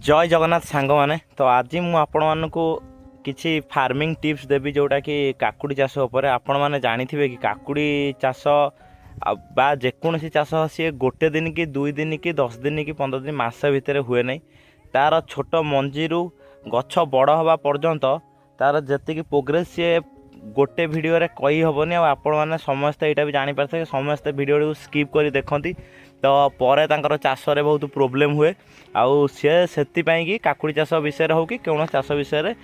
जय जगन्नाथ सांग मैंने तो आज मु आपण मानक किसी फार्मिंग टिप्स देवी जोटा कि काकुड़ी चाष उपर आपण मैंने जानिथिबे कि काकुड़ी चाष बा जेकोसी चाष सी गोटे दिन कि 2 दिन कि 10 दिन कि 15 दिन मास भितर हुए नहीं। तार छोट मंजी गछ बड़ हवा पर्यंत तार जी प्रोग्रेस सी गोटे भिडियो रे कही हेनी आपण मैंने समस्ते यहाँ भी जानीपारे समस्ते भिडियो स्किप कर देखती तो पर चाषरे बहुत प्रोब्लेम हुए आउ सी कि काकुड़ी चाष विषय हो कि कौन चाष विषय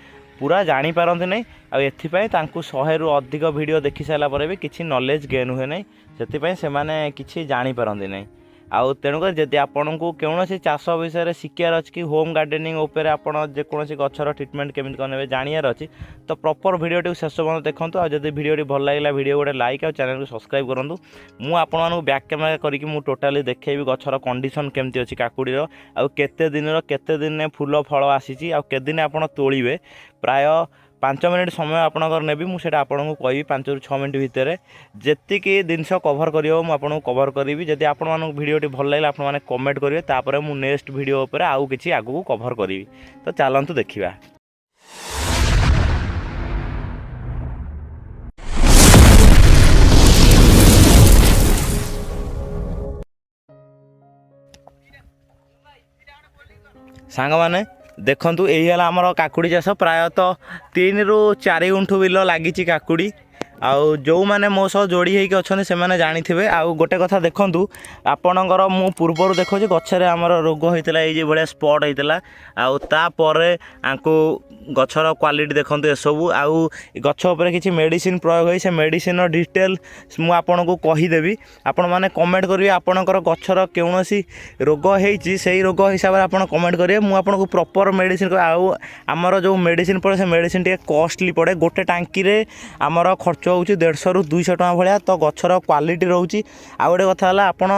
पूरा जानी पारती नहीं आपाई 100 रु अधिक वीडियो देखी सारापर भी किसी नॉलेज गेन हुए नहीं से माने किसी जानी पारती नहीं आउ तेणुक जदि आपन को कौन चाष विषय शिखार अच्छी कि होम गार्डेनिंग उपर आपड़ जेकोसी गचर ट्रिटमेंट केमी करेंगे जानवर अच्छी तो प्रॉपर वीडियो शेष पर्यटन देखूँ आ जब वीडियो भल लगे वीडियो गोटे लाइक और चैनल को सब्सक्राइब करूँ। मुझे आपको बैक कैमेरा करके टोटाली देखेबी गचर कंडीशन केमती अच्छी काकुड़ी आते दिन फूल फल आसी आते दिन आप तोड़े प्राय 5 मिनिट समय आपणकर नेबी मुझे आपको कहि 5 ରୁ 6 मिनिट भितर जी जिनस कभर कर कभर करी जदि आपण भिडियो भल लगे आपने कमेंट करेंगे तापर मु नेक्स्ट वीडियो उपर आउ किसी आगू कभर करी तो चलतु देखा। सांग माने देखंतु यही है आमर काकुड़ी चाष प्रायतः 3 ରୁ 4 गुंठु बिल लगी काकुड़ी आउ जो मैंने मो सह जोड़ी होगी अच्छा से मैंने जानी आउ गोटे कथा देखूँ आपणकर मु पूर्वर देखो गचर आमर रोग होता है भाया स्पट होता आउपर आपको गचर क्वालिटी देखूँ एसबू आउ गछ उपर किसी मेडिसिन प्रयोग हो से मेडिसिन डिटेल मुझे को कहीदेवी आपण मैंने कमेंट करेंगे आपणकर गचर कौन रोग होती से रोग हिसाब से आप कमेंट करेंगे मुझे प्रॉपर मेडिसिन आउ आमर जो मेडिसिन पड़े से मेडिसिन टे कॉस्टली पड़े गोटे टांकी रे आमर खर्च हूँ 150 ରୁ 200 टका भाया तो गचर क्वालिटी रोचे आ गोटे कथा है आपड़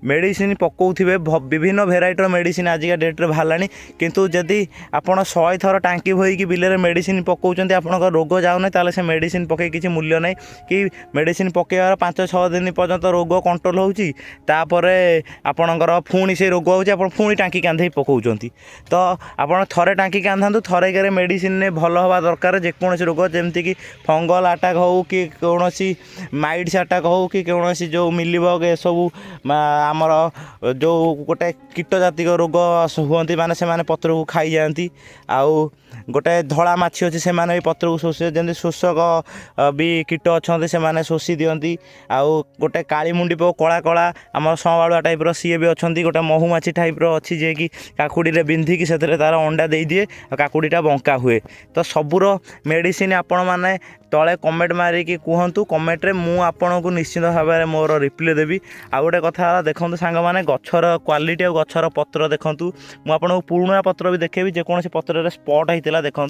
मेडिसिन पकाउे विभिन्न भेराइटर मेडिसिन आजिका डेट्रे बाहर किंतु जदि आपड़ 100 थर टांकी भोईकी बिलरे मेडिसिन पकाउंट आपंकर रोग जाऊना ताले से मेडिसिन पकई किसी मूल्य नहीं कि मेडिसिन पकईबार 5-6 दिन पर्यंत रोग कंट्रोल होची आपणकर पुणी से रोग होची आप पुणी टांकी कांधे पकाउंट तो आप थरे टांकी कांधातु थरे मेडिसिन भल हवा दरकार जेकोसी रोग जमती फंगल अटैक हो कि कौन माइड्स अटैक हो कि कौन जो मिलीबग ए सब आमर जो गोटे कीट जातिक रोग हुंती माने से पत्र को खाई जाती आउ गोटे धड़ा माछी अच्छी से भी पत्र को शोषे जमी शोषक भी कीट अच्छा से शोषी दिखती आउ गोटे काली मुंडी पो कला कला आम संवाड़ुआ टाइप्र सी भी अच्छा गोटे महुमाछी टाइप्र अच्छी जे कि काकुड़ी बिंधिकी से तार अंडा दे दिए काकुड़ीटा बंका हुए तो सबूर मेडिसिन आपण मैंने तले कमेंट मारिकी कहतु कमेंट रे मु आपन को निश्चित भाव में मोर रिप्लाई देवी आ गोटे कथा देखो सांग मैंने गचर क्वालिटी और गचर पत्र देखूँ मुझे पुराणा पत्र भी देखेबी जेकोसी पत्र स्पट होता देखूँ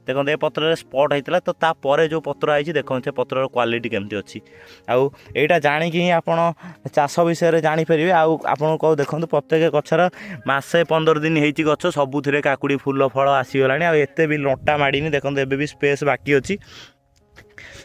देखो ये पत्र स्पट होता तो तापर जो पत्र आई देखो से पत्र क्वालिटी केमती अच्छी आउ यहाँ जाणिकी ही आप चाष विषय जानीपर आउ आपन कौ देखो प्रत्येक गचर मासे 15 दिन होती गच सबुथ काकुड़ी फूल फल आसीगला आते भी लंटा माड़नी देखो एबे भी स्पेस बाकी अच्छी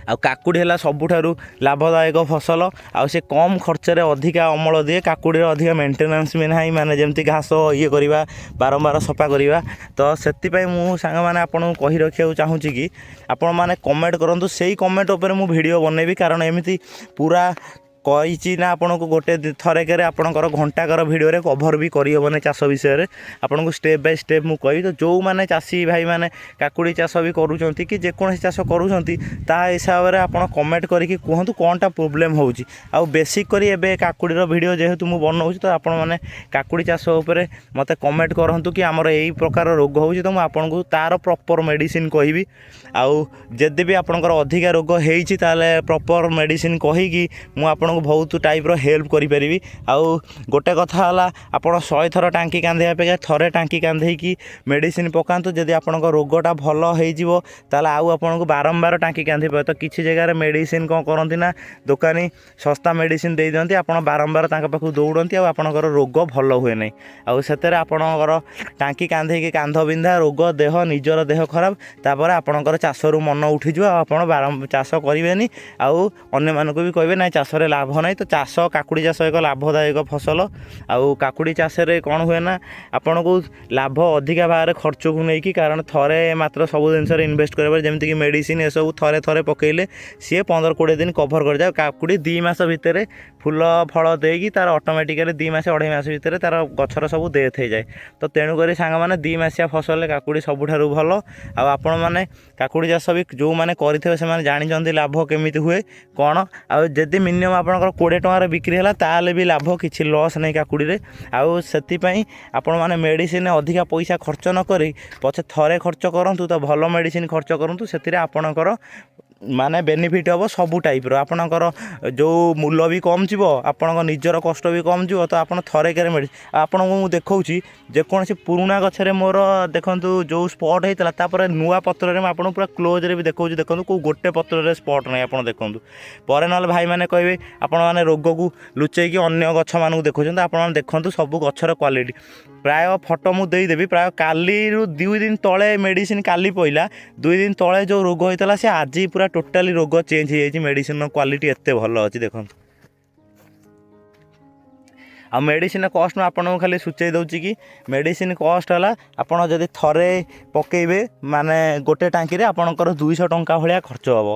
आ काकुड़ी है सबुठारु लाभदायक फसल आउ से कम खर्च रे अधिका अमल दिए काकुड़ी अधिका मेंटेनेंस भी ना माने जमती घास ये करवा बारंबार सफा करवा तो से मुझे सांग मैंने आपको कही रखा चाहूँ कि आपण मैंने कमेंट करूँ से कमेंट उपर मु वीडियो बनैबी कारण एमती पूरा कही ना आपन को गोटे थरेक आपणकर घंटाकर भिडियो रे कभर भी करहबन चाष विषय आपन को स्टेप बाय स्टेप मु कही तो जो मैंने चाषी भाई मैंने काकुड़ी चाष भी करूँच कि जेकोसी चाष करूँच हिसाब से आप कमेंट करके कहतु कौनटा प्रोब्लेम होची आउ बेसिक करी एबे काकुड़ीर भिडियो जेहेतु मु बनाऊँ तो आपण मैंने काकुड़ी चाष उपर मते कमेंट करंतु कि आमर यही प्रकार रोग होची तो आपन को तार प्रॉपर मेडिसिन कहबी आउ जदि भी आपणकर अधिका रोग होईची ताले प्रॉपर मेडिसिन कहीकि मु आपन बहुत टाइप्र हेल्प करी आउ गोटे कथा है आप 100 थर टांकी कांधे अपेक्षा थरे टांकी कांधे मेडिसिन पकातु जदि आप रोगटा भल हो आउ आपको बारंबार टांकी कांधे पे तो किसी जगह मेडिसिन कौन करती ना दुकानी सस्ता मेडिसिन दे दिखती आप बारंबार पाखु दौड़ती आपंकर रोग भल हुए ना आउ से आपणकर टांकी कांधे कांध बिंधा रोग देह निजर देह खराब तापर आपणकर चाषरू मन उठीज आप चाष करेनि आउ अन्य मानक भी कहे ना चाष लाभ ଲାଭ ନାହିଁ। ତ ଚାଷ କାକୁଡ଼ି ଚାଷ ଏକ ଲାଭଦାୟକ ଫସଲ। ଆଉ କାକୁଡ଼ି ଚାଷରେ କ'ଣ ହୁଏ ନା ଆପଣଙ୍କୁ ଲାଭ ଅଧିକା ଭାବରେ ଖର୍ଚ୍ଚକୁ ନେଇକି, କାରଣ ଥରେ ମାତ୍ର ସବୁ ଜିନିଷରେ ଇନଭେଷ୍ଟ କରିବା, ଯେମିତିକି ମେଡ଼ିସିନ ଏସବୁ ଥରେ ପକାଇଲେ ସିଏ 15-20 ଦିନ କଭର୍ କରିଯାଏ। କାକୁଡ଼ି 2 ମାସ ଭିତରେ ଫୁଲ ଫଳ ଦେଇକି ତାର ଅଟୋମେଟିକାଲି 2 ମାସ 2.5 ମାସ ଭିତରେ ତାର ଗଛର ସବୁ ଡେଥ୍ ହେଇଯାଏ। ତ ତେଣୁକରି ସାଙ୍ଗମାନେ 2 ମାସିଆ ଫସଲରେ କାକୁଡ଼ି ସବୁଠାରୁ ଭଲ। ଆଉ ଆପଣମାନେ କାକୁଡ଼ି ଚାଷ ବି ଯେଉଁମାନେ କରିଥିବେ ସେମାନେ ଜାଣିଛନ୍ତି ଲାଭ କେମିତି ହୁଏ କ'ଣ। ଆଉ ଯଦି ମିନିମମ୍ ଆପଣଙ୍କର 20 ଟଙ୍କାରେ ବିକ୍ରି ହେଲା ତାହେଲେ ବି ଲାଭ, କିଛି ଲସ୍ ନାହିଁ କାକୁଡ଼ିରେ। ଆଉ ସେଥିପାଇଁ ଆପଣମାନେ ମେଡ଼ିସିନ ଅଧିକା ପଇସା ଖର୍ଚ୍ଚ ନ କରି ପଛେ ଥରେ ଖର୍ଚ୍ଚ କରନ୍ତୁ, ତ ଭଲ ମେଡ଼ିସିନ ଖର୍ଚ୍ଚ କରନ୍ତୁ। ସେଥିରେ ଆପଣଙ୍କର ମାନେ ବେନିଫିଟ୍ ହେବ ସବୁ ଟାଇପ୍ର। ଆପଣଙ୍କର ଯେଉଁ ମୂଲ୍ୟ ବି କମ୍ ଯିବ, ଆପଣଙ୍କ ନିଜର କଷ୍ଟ ବି କମ୍ ଯିବ। ତ ଆପଣ ଥରେକରେ ଆପଣଙ୍କୁ ମୁଁ ଦେଖାଉଛି ଯେକୌଣସି ପୁରୁଣା ଗଛରେ ମୋର ଦେଖନ୍ତୁ ଯେଉଁ ସ୍ପଟ୍ ହେଇଥିଲା, ତାପରେ ନୂଆ ପତ୍ରରେ ମୁଁ ଆପଣଙ୍କୁ ପୁରା କ୍ଲୋଜ୍ରେ ବି ଦେଖାଉଛି। ଦେଖନ୍ତୁ କେଉଁ ଗୋଟେ ପତ୍ରରେ ସ୍ପଟ୍ ନାହିଁ, ଆପଣ ଦେଖନ୍ତୁ। ପରେ ନହେଲେ ଭାଇମାନେ କହିବେ ଆପଣମାନେ ରୋଗକୁ ଲୁଚେଇକି ଅନ୍ୟ ଗଛମାନଙ୍କୁ ଦେଖାଉଛନ୍ତି। ଆପଣମାନେ ଦେଖନ୍ତୁ ସବୁ ଗଛର କ୍ୱାଲିଟି। ପ୍ରାୟ ଫଟୋ ମୁଁ ଦେଇଦେବି। ପ୍ରାୟ କାଲିରୁ 2 ଦିନ ତଳେ ମେଡ଼ିସିନ କାଲି ପଇଲା, 2 ଦିନ ତଳେ ଯେଉଁ ରୋଗ ହେଇଥିଲା ସେ ଆଜି ପୁରା ଟୋଟାଲି ରୋଗ ଚେଞ୍ଜ ହେଇଯାଇଛି। ମେଡ଼ିସିନର କ୍ୱାଲିଟି ଏତେ ଭଲ ଅଛି ଦେଖନ୍ତୁ। ଆଉ ମେଡ଼ିସିନ କଷ୍ଟ ମୁଁ ଆପଣଙ୍କୁ ଖାଲି ସୂଚାଇ ଦେଉଛି କି ମେଡ଼ିସିନ କଷ୍ଟ ହେଲା, ଆପଣ ଯଦି ଥରେ ପକାଇବେ ମାନେ ଗୋଟେ ଟାଙ୍କିରେ ଆପଣଙ୍କର 200 ଟଙ୍କା ଭଳିଆ ଖର୍ଚ୍ଚ ହେବ।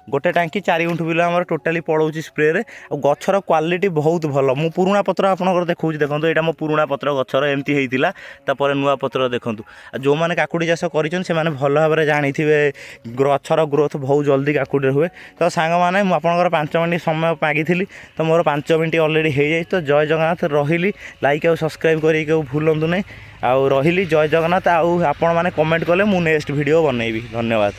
ଗୋଟେ ଟାଙ୍କି 4 ଗୁଣ୍ଠ ବିଲ ଆମର ଟୋଟାଲି ପଳାଉଛି ସ୍ପ୍ରେରେ। ଆଉ ଗଛର କ୍ୱାଲିଟି ବହୁତ ଭଲ। ମୁଁ ପୁରୁଣା ପତ୍ର ଆପଣଙ୍କର ଦେଖାଉଛି, ଦେଖନ୍ତୁ ଏଇଟା ମୋ ପୁରୁଣା ପତ୍ର ଗଛର ଏମିତି ହେଇଥିଲା, ତାପରେ ନୂଆ ପତ୍ର ଦେଖନ୍ତୁ। ଆଉ ଯେଉଁମାନେ କାକୁଡ଼ି ଚାଷ କରିଛନ୍ତି ସେମାନେ ଭଲ ଭାବରେ ଜାଣିଥିବେ ଗଛର ଗ୍ରୋଥ ବହୁତ ଜଲ୍ଦି କାକୁଡ଼ିରେ ହୁଏ। ତ ସାଙ୍ଗମାନେ ମୁଁ ଆପଣଙ୍କର 5 ମିନିଟ୍ ସମୟ ମାଗିଥିଲି, ତ ମୋର 5 ମିନିଟ୍ ଅଲରେଡ଼ି ହେଇଯାଇଛି। ତ ଜୟ ଜଗନ୍ନାଥ, ରହିଲି। ଲାଇକ୍ ଆଉ ସବସ୍କ୍ରାଇବ୍ କରିକି କେউ ଭୁଲନ୍ତୁ ନାହିଁ। ଆଉ ରହିଲି, ଜୟ ଜଗନ୍ନାଥ। ଆଉ ଆପଣମାନେ କମେଣ୍ଟ କଲେ ମୁଁ ନେକ୍ସଟ ଭିଡ଼ିଓ ବନେଇବି। ଧନ୍ୟବାଦ।